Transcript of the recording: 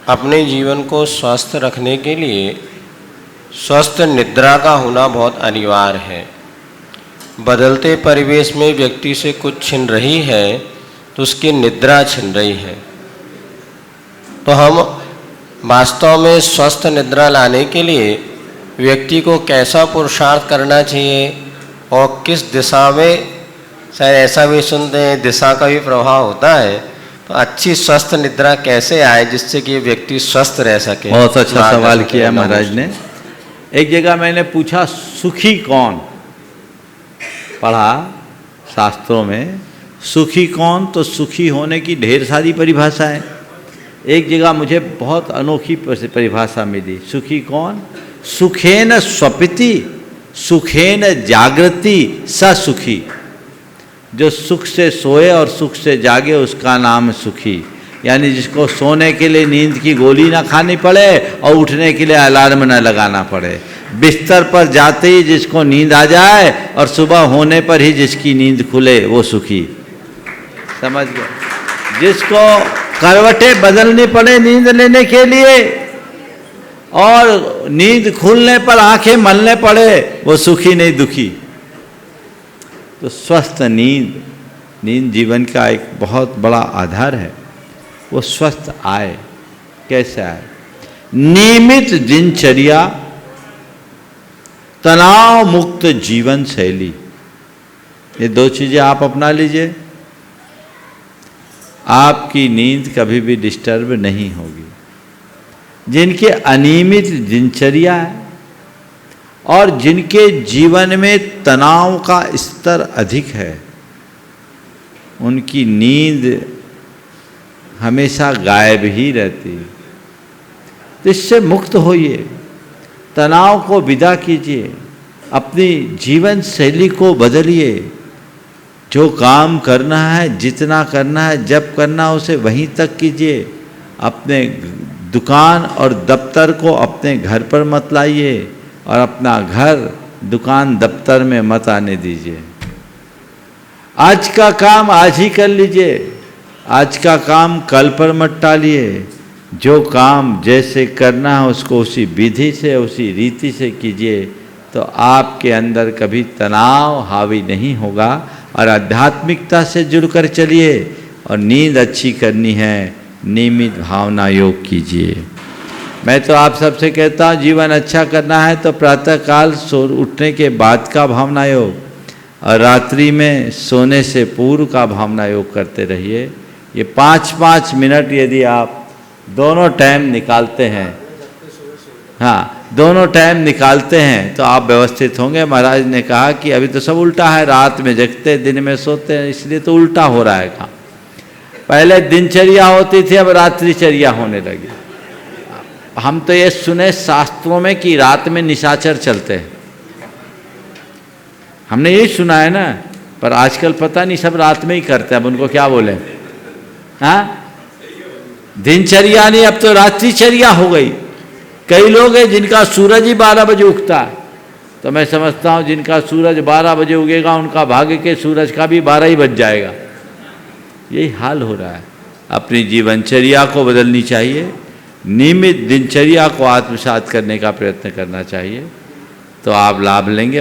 अपने जीवन को स्वस्थ रखने के लिए स्वस्थ निद्रा का होना बहुत अनिवार्य है। बदलते परिवेश में व्यक्ति से कुछ छिन रही है तो उसकी निद्रा छिन रही है। तो हम वास्तव में स्वस्थ निद्रा लाने के लिए व्यक्ति को कैसा पुरुषार्थ करना चाहिए और किस दिशा में, शायद ऐसा भी सुनते हैं दिशा का भी प्रभाव होता है, तो अच्छी स्वस्थ निद्रा कैसे आए जिससे कि व्यक्ति स्वस्थ रह सके। बहुत अच्छा सवाल किया महाराज ने। एक जगह मैंने पूछा सुखी कौन, पढ़ा शास्त्रों में सुखी कौन, तो सुखी होने की ढेर सारी परिभाषाएं। एक जगह मुझे बहुत अनोखी परिभाषा मिली। सुखी कौन? सुखेन स्वपिति सुखेन जागृति स सुखी। जो सुख से सोए और सुख से जागे उसका नाम सुखी। यानी जिसको सोने के लिए नींद की गोली ना खानी पड़े और उठने के लिए अलार्म ना लगाना पड़े। बिस्तर पर जाते ही जिसको नींद आ जाए और सुबह होने पर ही जिसकी नींद खुले वो सुखी। समझ गए? जिसको करवटें बदलनी पड़े नींद लेने के लिए और नींद खुलने पर आंखें मलने पड़े वो सुखी नहीं दुखी। तो स्वस्थ नींद जीवन का एक बहुत बड़ा आधार है। वो स्वस्थ आए, कैसे आए? नियमित दिनचर्या, तनाव मुक्त जीवन शैली, ये दो चीजें आप अपना लीजिए, आपकी नींद कभी भी डिस्टर्ब नहीं होगी। जिनके अनियमित दिनचर्या है और जिनके जीवन में तनाव का स्तर अधिक है, उनकी नींद हमेशा गायब ही रहती है। तो इससे मुक्त होइए, तनाव को विदा कीजिए, अपनी जीवन शैली को बदलिए। जो काम करना है, जितना करना है, जब करना है उसे वहीं तक कीजिए। अपने दुकान और दफ्तर को अपने घर पर मत लाइए और अपना घर दुकान दफ्तर में मत आने दीजिए। आज का काम आज ही कर लीजिए, आज का काम कल पर मत टालिए। जो काम जैसे करना है उसको उसी विधि से, उसी रीति से कीजिए, तो आपके अंदर कभी तनाव हावी नहीं होगा। और आध्यात्मिकता से जुड़कर चलिए। और नींद अच्छी करनी है, नियमित भावना योग कीजिए। मैं तो आप सबसे कहता हूँ जीवन अच्छा करना है तो प्रातःकाल उठने के बाद का भावना योग और रात्रि में सोने से पूर्व का भावना योग करते रहिए। ये 5-5 मिनट यदि आप दोनों टाइम निकालते हैं, हाँ दोनों टाइम निकालते हैं, तो आप व्यवस्थित होंगे। महाराज ने कहा कि अभी तो सब उल्टा है, रात में जगते दिन में सोते हैं, इसलिए तो उल्टा हो रहा है काम। पहले दिनचर्या होती थी, अब रात्रिचर्या होने लगी। हम तो ये सुने शास्त्रों में कि रात में निशाचर चलते हैं, हमने यही सुना है ना, पर आजकल पता नहीं सब रात में ही करते हैं। अब उनको क्या बोले? हाँ, दिनचर्या नहीं, अब तो रात्रिचर्या हो गई। कई लोग हैं जिनका सूरज ही 12 बजे उगता है, तो मैं समझता हूँ जिनका सूरज 12 बजे उगेगा उनका भाग्य के सूरज का भी 12 ही बज जाएगा। यही हाल हो रहा है। अपनी जीवनचर्या को बदलनी चाहिए, नियमित दिनचर्या को आत्मसात करने का प्रयत्न करना चाहिए, तो आप लाभ लेंगे।